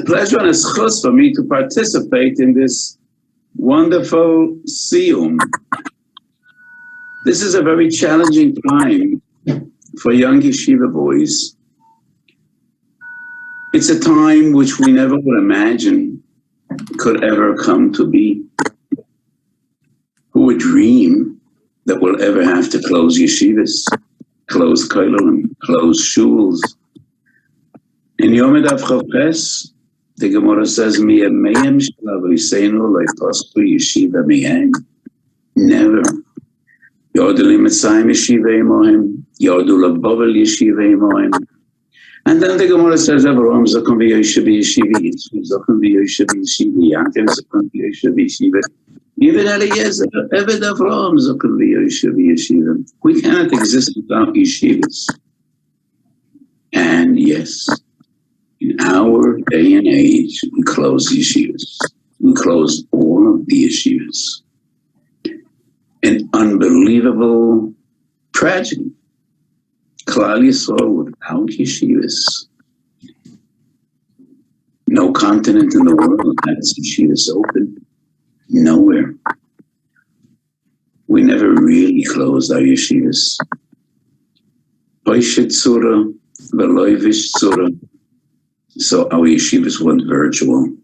a pleasure and a schus for me to participate in this wonderful Siyum. This is a very challenging time for young yeshiva boys. It's a time which we never would imagine could ever come to be. Who would dream that we'll ever have to close yeshivas, close kollel, close shuls? In Yom Dav Chavches, the Gemara says, "Miyameyim shalav riseinu lo yipasku yeshiva miyem." Never. Yordu li'mitzayim yeshiva imohim, yordu labovel yeshiva imohim. And then the Gemara says, "Avraham zakon v'yoshev yeshiva, Yitzchak zakon v'yoshev yeshiva, Yaakov zakon v'yoshev yeshiva, even Eliezer, Eved Avraham zakon v'yoshev yeshiva." We cannot exist without yeshivas. And yes, in our day and age, we close yeshivas. We close all of the yeshivas. An unbelievable tragedy. Klal Yisrael without yeshivas. No continent in the world has yeshivas open. Nowhere. We never really closed our yeshivas. Oishet Surah, Veloivish Surah. So our yeshivas went virtual.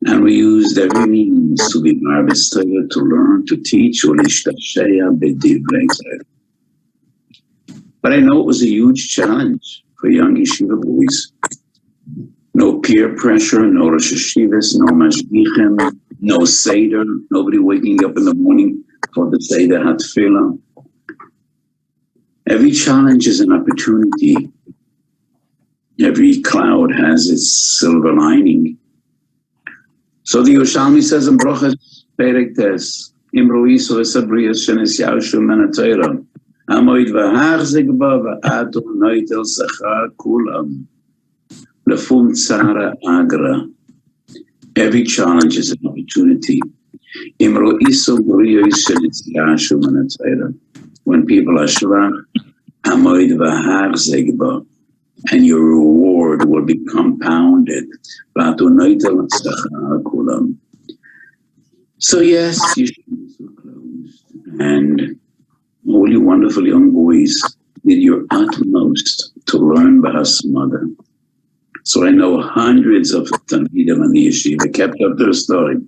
And we used every means to be marvelous, to learn, to teach. But I know it was a huge challenge for young yeshiva boys. No peer pressure, no Rosh Hashivas, no Mashgichim, no Seder, nobody waking up in the morning for the Seder Hatfilah. Every challenge is an opportunity. Every cloud has its silver lining. So the Yerushalmi says in Brochas Perek Tes, Imru Iso Esabriyas Shenes Yashu Menatayra, Amoid V'Hachzik Ba V'Atu Noitel Sachar Kulam, Lefum Tzara Agra. Every challenge is an opportunity. Imru Iso Briyas Shenes Yashu Menatayra. When people are shvach, Amoid V'Hachzik Ba, and your reward will be compounded. So yes, yeshivas were closed, and all you wonderful young boys did your utmost to learn Bahas mother. So I know hundreds of Talmidim in the yeshiva kept up their story,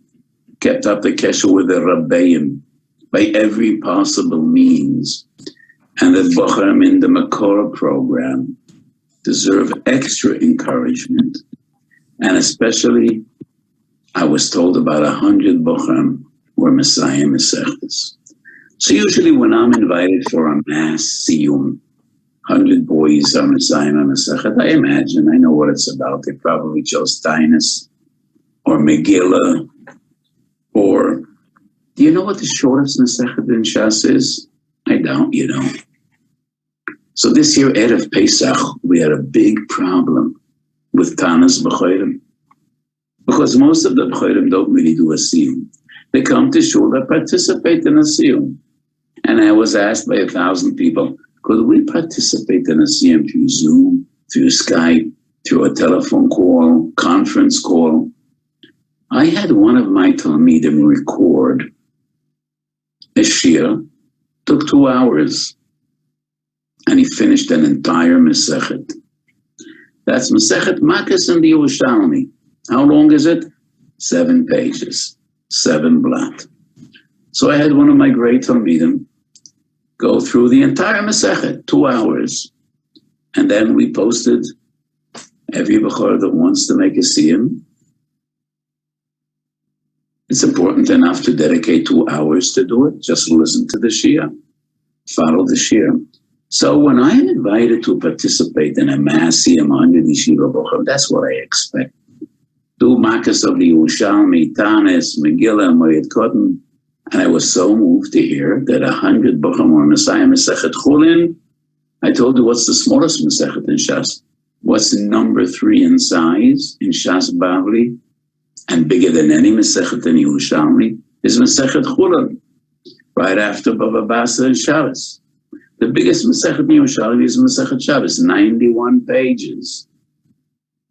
kept up the kesher with the Rabbeim by every possible means, and the Bocharim in the Makora program deserve extra encouragement. And especially, I was told about 100 Bocharim were Messiah Mesechtes. So usually when I'm invited for a mass Siyum, 100 boys are Messiah Mesechet, I imagine, I know what it's about. They probably chose Tainus or Megillah, or, do you know what the shortest Mesechet in Shas is? I don't, you know. So this year, Erev Pesach, we had a big problem with Tanas B'chorim, because most of the B'chorim don't really do a Siyum. They come to shul, they participate in a Siyum. And I was asked by 1,000 people, could we participate in a Siyum through Zoom, through Skype, through a telephone call, conference call? I had one of my Talmidim record a shir, took 2 hours. And he finished an entire Mesechet. That's Mesechet Makas and the Yerushalmi. How long is it? 7 pages, 7 blat. So I had one of my great Talmidim go through the entire Mesechet, 2 hours. And then we posted every Bechor that wants to make a Siyum. It's important enough to dedicate 2 hours to do it. Just listen to the Shia, follow the Shia. So when I'm invited to participate in a mass Siyum under the Yeshiva Bochum, that's what I expect. Do Makas of the Yerushalmi, Tanis, Megillah, Moed Kotten. And I was so moved to hear that 100 Bochum were Messiah Mesechet Chulin. I told you what's the smallest Mesechet in Shas. What's number 3 in size in Shas Bavli, and bigger than any Mesechet in Yerushalmi, is Mesechet Chulin, right after Bava Basra and Shabbos. The biggest Masechet in Yerushalmi is Masechet Shabbos, 91 pages.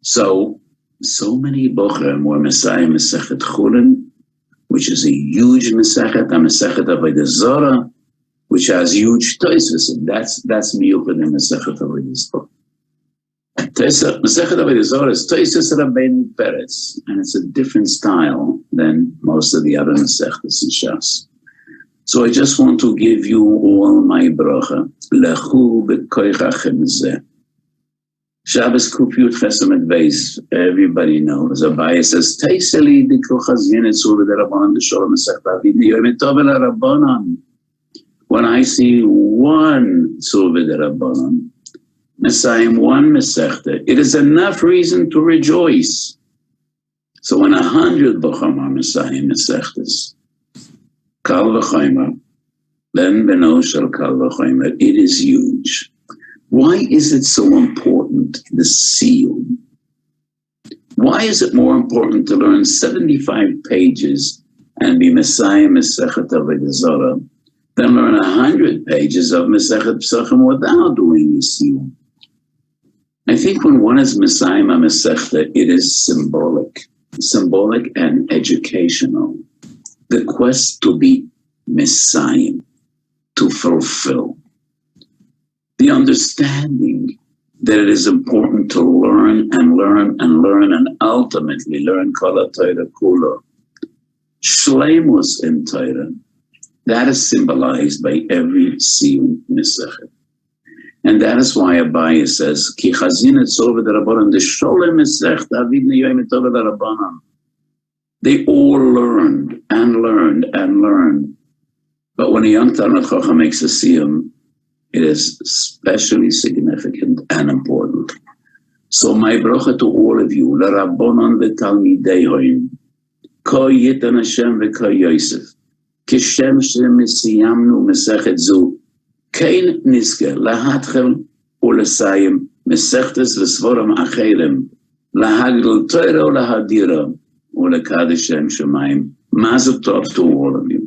So So many bochrim were Messiah Masechet Chulin, which is a huge Masechet, a Masechet Avodah Zarah, which has huge toises. That's miyuchad in Masechet Avodah Zarah. Masechet Avodah Zarah is toises Rabbeinu Peretz, and it's a different style than most of the other Masechtas in Shas. So I just want to give you all my bracha. Lechu b'koichachem zeh. Shabbos Kufiyut Chesamet Weiss, everybody knows. Abaye says, Teiseli dikol chazyin etzur v'derabbanan d'sholem Masechet Avid niyoyim etov el harabanan. When I see one tzur v'derabbanan, Messiah, one Masechta, it is enough reason to rejoice. So when 100 bocham are Messiah Masechtas, Kal v'chaymer, len beno shel kal v'chaymer, it is huge. Why is it so important, the Siyum? Why is it more important to learn 75 pages and be Messiah Masechet Avodah Zarah than learn 100 pages of Masechet Pesachim without doing the Siyum? I think when one is Messiah Masechta, it is symbolic and educational. The quest to be Messiah, to fulfill. The understanding that it is important to learn and ultimately learn Kol Torah Kula. Shleimus in Torah. That is symbolized by every Siyum Masechet. And that is why Abaye says, Ki chazin etzor v'derabbanan d'sholem Masechet Avid niyoyim etov el harabanan. They all learned. But when a young Talmid Chacham makes a Siyum, it is especially significant and important. So my bracha to all of you, l'rabbanan v'talmidei ko yitan Hashem v'ko Yosef, kishem shemisiyamnu Masechet zu, kein niske lahatchem u'lesayim Masechtes v'svoram acherem, lahagdol Torah u'lahadira u'lekadeshem shemayim. Mazel tov to all of you.